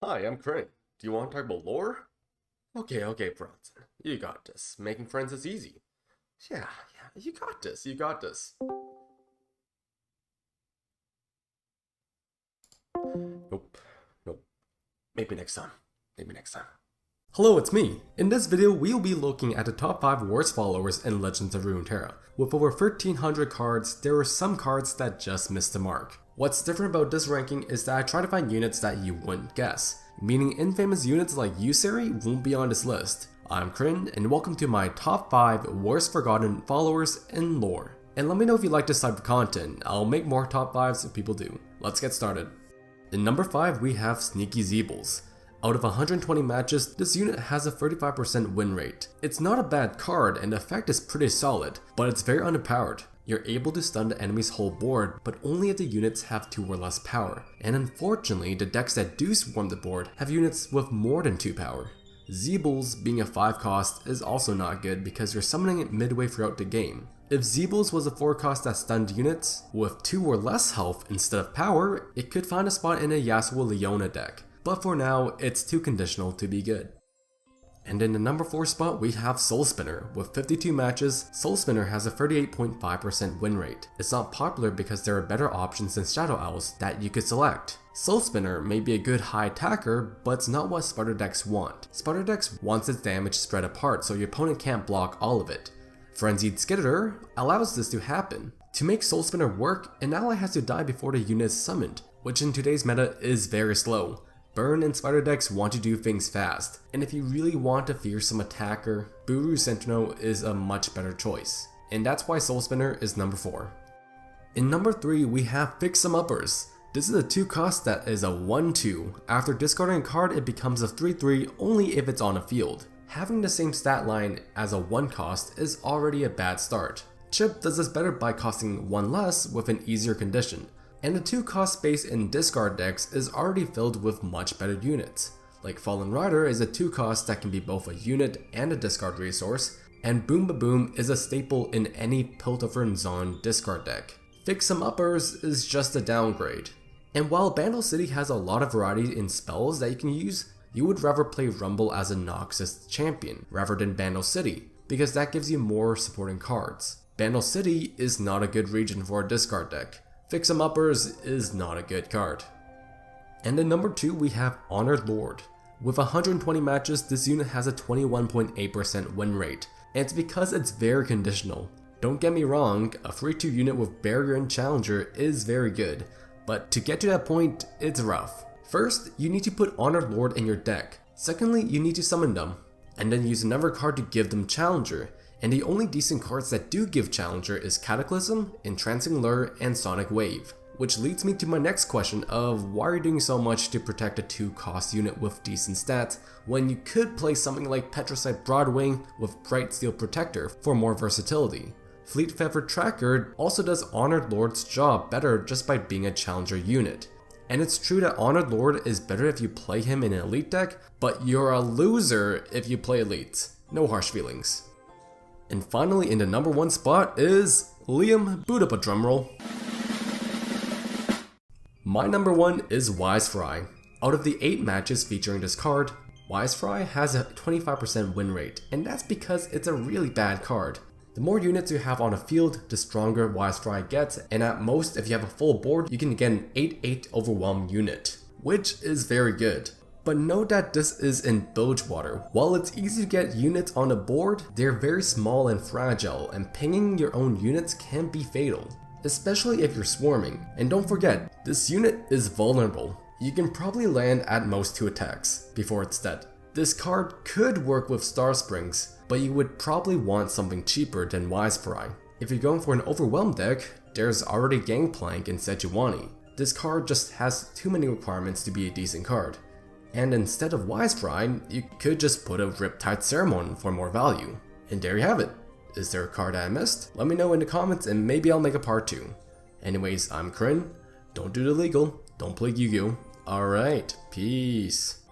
Hi, I'm Krin. Do you want to talk about lore? Okay, Bronson. You got this. Making friends is easy. Yeah, you got this, you got this. Nope, nope. Maybe next time. Maybe next time. Hello, it's me. In this video, we'll be looking at the top 5 worst followers in Legends of Runeterra. With over 1300 cards, there are some cards that just missed the mark. What's different about this ranking is that I try to find units that you wouldn't guess, meaning infamous units like Usari won't be on this list. I'm Krin, and welcome to my top 5 worst forgotten followers in lore. And let me know if you like this type of content. I'll make more top 5s if people do. Let's get started. In number 5, we have Sneaky Zeebles. Out of 120 matches, this unit has a 35% win rate. It's not a bad card and the effect is pretty solid, but it's very underpowered. You're able to stun the enemy's whole board, but only if the units have 2 or less power. And unfortunately, the decks that do swarm the board have units with more than 2 power. Zeebles being a 5 cost is also not good because you're summoning it midway throughout the game. If Zeebles was a 4 cost that stunned units with 2 or less health instead of power, it could find a spot in a Yasuo Leona deck. But for now, it's too conditional to be good. And in the number 4 spot, we have Soul Spinner. With 52 matches, Soul Spinner has a 38.5% win rate. It's not popular because there are better options than Shadow Owls that you could select. Soul Spinner may be a good high attacker, but it's not what Sparta decks want. Sparta decks wants its damage spread apart so your opponent can't block all of it. Frenzied Skitterer allows this to happen. To make Soul Spinner work, an ally has to die before the unit is summoned, which in today's meta is very slow. Burn and Spider decks want to do things fast, and if you really want a fearsome attacker, Buru Sentinel is a much better choice. And that's why Soul Spinner is number 4. In number 3, we have Fix 'em Uppers. This is a 2 cost that is a 1-2. After discarding a card, it becomes a 3-3 only if it's on a field. Having the same stat line as a 1 cost is already a bad start. Chip does this better by costing 1 less with an easier condition. And the 2 cost space in discard decks is already filled with much better units. Like Fallen Rider is a 2 cost that can be both a unit and a discard resource, and Boom Ba Boom is a staple in any Piltover Zone discard deck. Fix 'em Uppers is just a downgrade. And while Bandle City has a lot of variety in spells that you can use, you would rather play Rumble as a Noxus champion rather than Bandle City, because that gives you more supporting cards. Bandle City is not a good region for a discard deck. Fix 'em Uppers is not a good card. And in number 2, we have Honored Lord. With 120 matches, this unit has a 21.8% win rate, and it's because it's very conditional. Don't get me wrong, a 3-2 unit with Barrier and Challenger is very good, but to get to that point, it's rough. First, you need to put Honored Lord in your deck. Secondly, you need to summon them, and then use another card to give them Challenger. And the only decent cards that do give Challenger is Cataclysm, Entrancing Lure, and Sonic Wave. Which leads me to my next question of why are you doing so much to protect a 2 cost unit with decent stats when you could play something like Petricite Broadwing with Bright Steel Protector for more versatility. Fleet Feather Tracker also does Honored Lord's job better just by being a Challenger unit. And it's true that Honored Lord is better if you play him in an Elite deck, but you're a loser if you play Elites. No harsh feelings. And finally, in the number 1 spot is Liam. Boot up a drumroll. My number 1 is Wisefry. Out of the 8 matches featuring this card, Wisefry has a 25% win rate, and that's because it's a really bad card. The more units you have on a field, the stronger Wisefry gets, and at most, if you have a full board, you can get an 8-8 Overwhelm unit, which is very good. But note that this is in Bilgewater. While it's easy to get units on the board, they're very small and fragile, and pinging your own units can be fatal, especially if you're swarming. And don't forget, this unit is vulnerable. You can probably land at most 2 attacks before it's dead. This card could work with Star Springs, but you would probably want something cheaper than Wisefry. If you're going for an Overwhelm deck, there's already Gangplank in Sejuani. This card just has too many requirements to be a decent card. And instead of Wisefry, you could just put a Riptide Sermone for more value. And there you have it. Is there a card I missed? Let me know in the comments and maybe I'll make a part 2. Anyways, I'm Krin. Don't do the legal. Don't play Yu-Gi-Oh! Alright, peace.